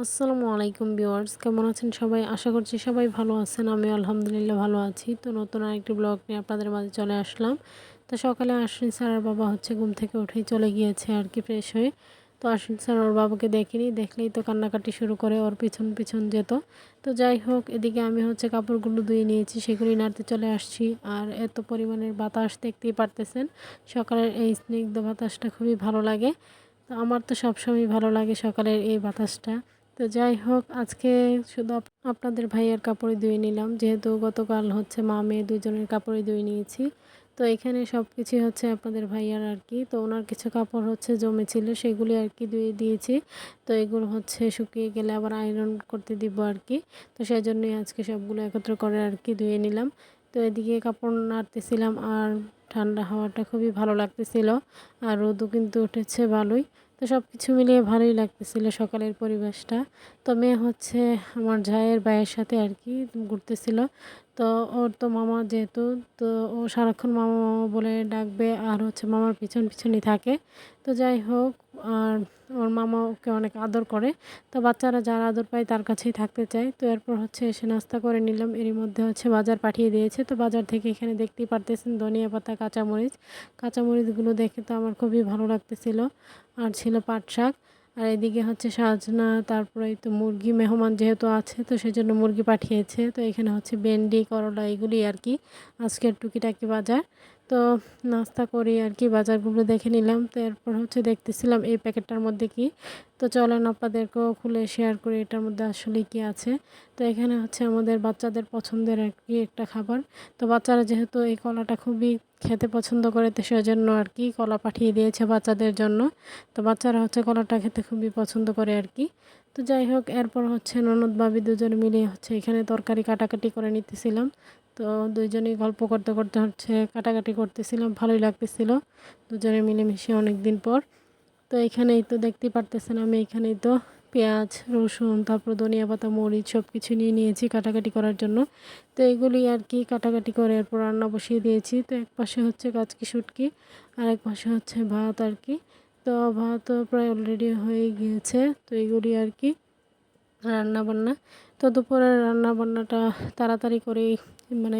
আসসালামু আলাইকুম ভিউয়ার্স, কেমন আছেন সবাই? আশা করছি সবাই ভালো আছেন। আমি আলহামদুলিল্লাহ ভালো আছি। তো নতুন আরেকটি ব্লগ নিয়ে আপনাদের মাঝে চলে আসলাম। তো সকালে আশ্বিন স্যারের বাবা ঘুম থেকে উঠেই চলে গিয়েছে আর কি ফ্রেশ হয়ে। তো আশ্বিন স্যার ওর বাবাকে দেখেনি, দেখলেই তো কান্নাকাটি শুরু করে, ওর পিছন পিছন যেত। তো যাই হোক, এদিকে আমি কাপড়গুলো ধুয়ে নিয়েছি, সেগুলি নাড়তে চলে আসছি। আর এত পরিমাণের বাতাস দেখতেই পারতেছেন। সকালের এই স্নিগ্ধ বাতাসটা খুবই ভালো লাগে। তো আমার তো সবসময় ভালো লাগে সকালের এই বাতাসটা। তো যাই হোক, আজকে শুধু আপনাদের ভাইয়ের কাপড়ই ধুয়ে নিলাম, যেহেতু গতকাল মা মেয়ে দুজনের কাপড়ই ধুয়ে নিয়েছি। তো এখানে সব কিছুই আপনাদের ভাইয়ার আর কি। তো ওনার কিছু কাপড় জমেছিল, সেগুলি আর কি ধুয়ে দিয়েছি। তো এগুলো শুকিয়ে গেলে আবার আয়রন করতে দিব আর কি। তো সেই জন্যই আজকে সবগুলো একত্র করে আর কি ধুয়ে নিলাম। তো এদিকে কাপড় নাড়তেছিলাম, আর ঠান্ডা হাওয়াটা খুবই ভালো লাগতেছিল। আর রোদও কিন্তু উঠেছে ভালোই। তো সব কিছু মিলিয়ে ভালোই লাগতেছিল সকালের পরিবেশটা। তো মেয়ে আমার জায়ের ভাইয়ের সাথে আর কি ঘুরতেছিল। তো ওর তো মামা যেহেতু, তো ও সারাক্ষণ মামা মামা বলে ডাকবে, আর মামার পিছন পিছনই থাকে। তো যাই হোক, আর ওর মামা ওকে অনেক আদর করে। তো বাচ্চারা যার আদর পায় তার কাছেই থাকতে চায়। তো এরপর এসে নাস্তা করে নিলাম। এরই মধ্যে বাজার পাঠিয়ে দিয়েছে। তো বাজার থেকে এখানে দেখতেই পারতেছেন ধনিয়া পাতা, কাঁচামরিচ। কাঁচামরিচগুলো দেখে তো আমার খুবই ভালো লাগতেছিল। আর ছিল পাট শাক। আর এদিকে সাজনা, তারপরে এই তো মুরগি মেহমান যেহেতু আছে, তো সেজন্য মুরগি পাঠিয়েছে। তো এখানে ভেন্ডি, করলা, এগুলি আর কি আজকের টুকিটাকি বাজার। তো নাস্তা করি আর কি, বাজারগুলো দেখে নিলাম। তো এরপর দেখতেছিলাম এই প্যাকেটটার মধ্যে কি। তো চলেন আপনাদেরকেও খুলে শেয়ার করি এটার মধ্যে আসলে কি আছে। তো এখানে আমাদের বাচ্চাদের পছন্দের আর কি একটা খাবার। তো বাচ্চারা যেহেতু এই কলাটা খুবই খেতে পছন্দ করে, তো সেজন্য আর কি কলা পাঠিয়ে দিয়েছে বাচ্চাদের জন্য। তো বাচ্চারা কলাটা খেতে খুবই পছন্দ করে আর কি। তো যাই হোক, এরপর ননদ ভাবি দুজন মিলে এখানে তরকারি কাটাকাটি করে নিতেছিলাম। তো দুইজনেই গল্প করতে করতে কাটাকাটি করতেছিলাম, ভালোই লাগতেছিল দুজনে মিলেমিশে অনেক দিন পর। তো এখানেই তো দেখতেই পারতেছেন, আমি এখানেই তো পেঁয়াজ, রসুন, তারপর ধনিয়া পাতা, মরিচ সব কিছু নিয়ে নিয়েছি কাটাকাটি করার জন্য। তো এগুলি আর কি কাটাকাটি করে এরপর রান্না বসিয়ে দিয়েছি। তো এক পাশে কাচকি শুটকি, আর এক পাশে ভাত আর কি। তো ভাতও প্রায় অলরেডি হয়ে গিয়েছে। তো এগুলি আর কি রান্নাবান্না। তো দুপুরের রান্নাবান্নাটা তাড়াতাড়ি করেই মানে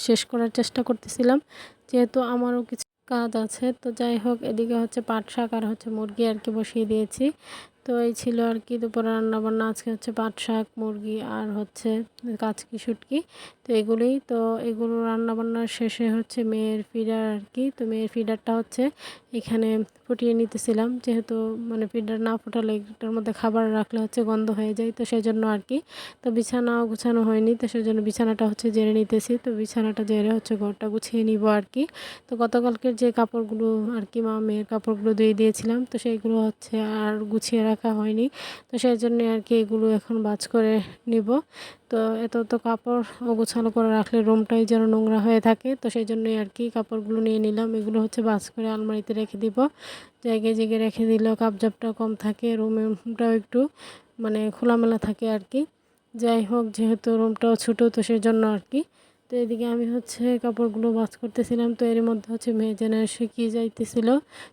শেষ করার চেষ্টা করতেছিলাম, যেহেতু আমারও কিছু কাজ আছে। তো যাই হোক, এদিকে পাট শাক আর মুরগি আর কি বসিয়ে দিয়েছি। তো এই ছিল আর কি দুপুরে রান্নাবান্না। আজকে পাট শাক, মুরগি আর কাচকি শুটকি। তো এগুলোই তো, এগুলো রান্নাবান্নার শেষে মেয়ের ফিডার আর কি। তো মেয়ের ফিডারটা এখানে ফুটিয়ে নিতেছিলাম, যেহেতু ফিডার না ফোটালে এটার মধ্যে খাবার রাখলে গন্ধ হয়ে যায়। তো সেজন্য আর কি। তো বিছানা গুছানো হয়নি, তো সেজন্য বিছানাটা ঝেড়ে নিতেছি। তো বিছানাটা ঝেড়ে ঘরটা গুছিয়ে নিব আর কি। তো গতকালকের যে কাপড়গুলো আর কি মা মেয়ের কাপড়গুলো ধুয়ে দিয়েছিলাম, তো সেইগুলো আর গুছিয়ে রাখা হয়নি। তো সেই জন্যে আর কি এগুলো এখন ভাঁজ করে নিব। তো এত তো কাপড় অগোছালো করে রাখলে রুমটাই যেন নোংরা হয়ে থাকে। তো সেই জন্যই আর কি কাপড়গুলো নিয়ে নিলাম। এগুলো ভাঁজ করে আলমারিতে রেখে দিব। জায়গায় জায়গায় রেখে দিলেও কাপজাপটা কম থাকে, রুমটাও একটু খোলামেলা থাকে আর কি। যাই হোক, যেহেতু রুমটাও ছোটো, তো সেই জন্য আর কি। তো এদিকে আমি কাপড়গুলো ভাঁজ করতেছিলাম। তো এর মধ্যে মেয়ে যেন এসে কি যাইতেছিল।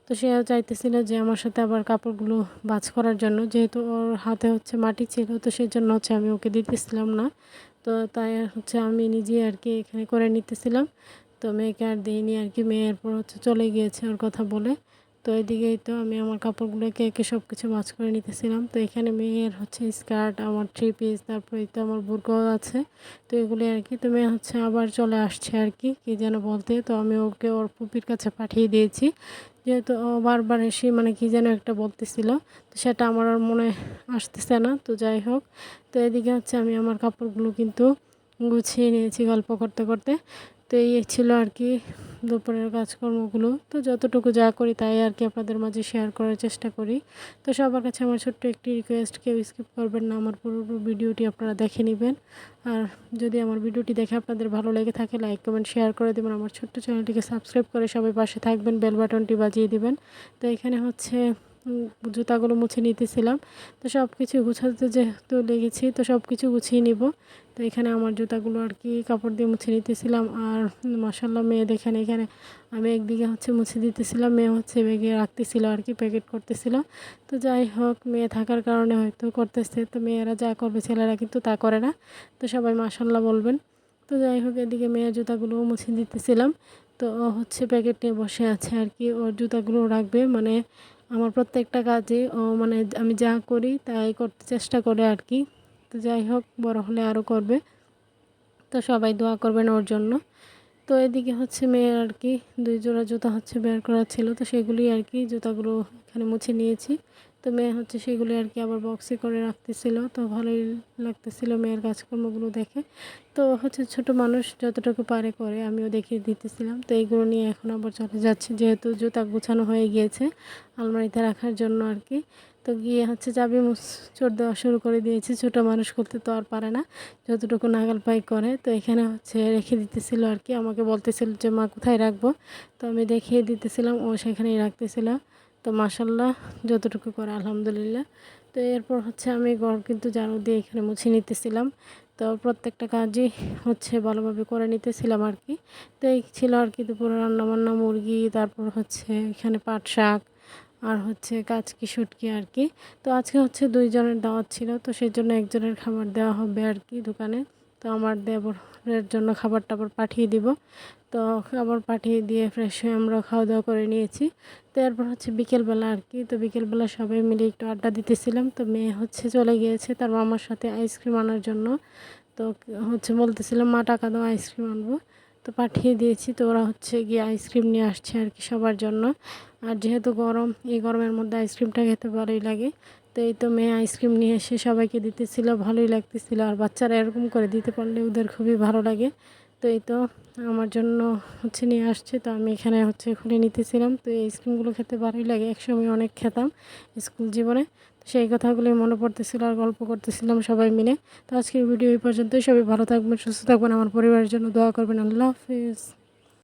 তো সেও চাইতেছিল যে আমার সাথে আবার কাপড়গুলো ভাঁজ করার জন্য, যেহেতু ওর হাতে মাটি ছিল। তো সেই জন্য আমি ওকে দিতেছিলাম না। তো তাই আমি নিজে আর কি এখানে করে নিতেছিলাম। তো মেয়েকে আর দিইনি আর কি। মেয়ে এরপর চলে গিয়েছে ওর কথা বলে। তো এদিকেই তো আমি আমার কাপড়গুলো একে একে সব কিছু ভাঁজ করে নিতেছিলাম। তো এখানে মেয়ের স্কার্ট, আমার থ্রি পিস, তারপরে তো আমার বুরকাও আছে। তো এগুলি আর কি। তো মেয়ে আবার চলে আসছে আর কি, কী যেন বলতে। তো আমি ওকে ওর ফুপির কাছে পাঠিয়ে দিয়েছি, যেহেতু ও বারবার এসে কী যেন একটা বলতেছিল। তো সেটা আমার আর মনে আসতেছে না। তো যাই হোক, তো এদিকে আমি আমার কাপড়গুলো কিন্তু গুছিয়ে নিয়েছি গল্প করতে করতে। তো এই ছিল আর কি দুপুরের কাজকর্মগুলো। তো যতটুকু যা করি তাই আর কি আপনাদের মাঝে শেয়ার করার চেষ্টা করি। তো সবার কাছে আমার ছোট্ট একটি রিকোয়েস্ট, কেউ স্কিপ করবেন না, আমার পুরো ভিডিওটি আপনারা দেখে নেবেন। আর যদি আমার ভিডিওটি দেখে আপনাদের ভালো লেগে থাকে, লাইক কমেন্ট শেয়ার করে দেবেন। আমার ছোট্ট চ্যানেলটিকে সাবস্ক্রাইব করে সবাই পাশে থাকবেন, বেল বাটনটি বাজিয়ে দিবেন। তো এখানে জুতাগুলো মুছে নিতেছিলাম। তো সব কিছু গুছাতে যেহেতু লেগেছি, তো সব কিছু গুছিয়ে নিব। তো এখানে আমার জুতাগুলো আর কি কাপড় দিয়ে মুছে নিতেছিলাম। আর মাশাআল্লাহ মেয়ে দেখেন, এখানে আমি একদিকে হচ্ছে মুছে দিতেছিলাম, মেয়ে হচ্ছে ব্যাগে রাখতেছিল আর কি, প্যাকেট করতেছিল। তো যাই হোক, মেয়ে থাকার কারণে হয়তো করতেছে। তো মেয়েরা যা করবে ছেলেরা কিন্তু তা করে না। তো সবাই মাশাআল্লাহ বলবেন। তো যাই হোক, এদিকে মেয়ের জুতাগুলোও মুছে দিতেছিলাম। তো ও হচ্ছে প্যাকেট নিয়ে বসে আছে আর কি, ওর জুতাগুলো রাখবে। মানে আমার প্রত্যেকটা কাজে ও মানে আমি যা করি তাই করতে চেষ্টা করে আর কি। তো যাই হোক, বড় হলে আরও করবে। তো সবাই দোয়া করবেন ওর জন্য। তো এদিকে হচ্ছে মেয়ের আর কি 2 জোড়া জুতা হচ্ছে বের করা ছিল, তো সেগুলি আর কি জুতাগুলো এখানে মুছে নিয়েছি। তো মেয়ে হচ্ছে সেগুলি আর কি আবার বক্সে করে রাখতেছিল। তো ভালোই লাগতেছিল মেয়ের কাজকর্মগুলো দেখে। তো হচ্ছে ছোট মানুষ যতটুকু পারে করে, আমিও দেখিয়ে দিতেছিলাম। তো এইগুলো নিয়ে এখন আবার চলে যাচ্ছে, যেহেতু জুতা গুছানো হয়ে গিয়েছে আলমারিতে রাখার জন্য আর কি। তো গিয়ে হচ্ছে চাবি চোর দেওয়া শুরু করে দিয়েছি। ছোট মানুষ করতে তো আর পারে না, যতটুকু নাগাল পাই করে। তো এখানে হচ্ছে রেখে দিতেছিল আর কি, আমাকে বলতেছিল যে মা কোথায় রাখবো। তো আমি দেখিয়ে দিতেছিলাম, ও সেখানেই রাখতেছিল। তো মাশাল্লাহ যতটুকু করে আলহামদুলিল্লাহ। তো এরপর হচ্ছে আমি ঘর কিন্তু ঝাড়ু দিয়ে এখানে মুছে নিতেছিলাম। তো প্রত্যেকটা কাজই হচ্ছে ভালোভাবে করে নিতেছিলাম আর কি। তো এই ছিল আর কি দুপুরে রান্নাবান্না, মুরগি, তারপর হচ্ছে এখানে পাট শাক, আর হচ্ছে কাচকি শুটকি আর কি। তো আজকে হচ্ছে 2 জনের দাওয়াত ছিল, তো সেই জন্য একজনের খাবার দেওয়া হবে আর কি দোকানে। তো আমার দেবরের জন্য খাবার টাবার পাঠিয়ে দিব। তো খাবার পাঠিয়ে দিয়ে ফ্রেশ হয়ে আমরা খাওয়া দাওয়া করে নিয়েছি। তো এরপর হচ্ছে বিকেলবেলা আর কি, তো বিকেলবেলা সবাই মিলে একটু আড্ডা দিতেছিলাম। তো মেয়ে হচ্ছে চলে গিয়েছে তার মামার সাথে আইসক্রিম আনার জন্য। তো হচ্ছে বলতেছিলাম মা টাকা দাও, আইসক্রিম আনবো। তো পাঠিয়ে দিয়েছি। তো ওরা হচ্ছে গিয়ে আইসক্রিম নিয়ে আসছে আর কি সবার জন্য। আর যেহেতু গরম, এই গরমের মধ্যে আইসক্রিমটা খেতে ভালোই লাগে। তো এই তো মেয়ে আইসক্রিম নিয়ে এসে সবাইকে দিতেছিল, ভালোই লাগতেছিল। আর বাচ্চারা এরকম করে দিতে পারলে ওদের খুবই ভালো লাগে। তো এই তো আমার জন্য হচ্ছে নিয়ে আসছে, তো আমি এখানে হচ্ছে খুলে নিতেছিলাম। তো এই আইসক্রিমগুলো খেতে ভালোই লাগে, একসময় অনেক খেতাম স্কুল জীবনে। তো সেই কথাগুলোই মনে পড়তেছিল আর গল্প করতেছিলাম সবাই মিলে। তো আজকের ভিডিও এই পর্যন্তই। সবাই ভালো থাকবেন, সুস্থ থাকবেন, আমার পরিবারের জন্য দোয়া করবেন। আল্লাহ হাফিজ।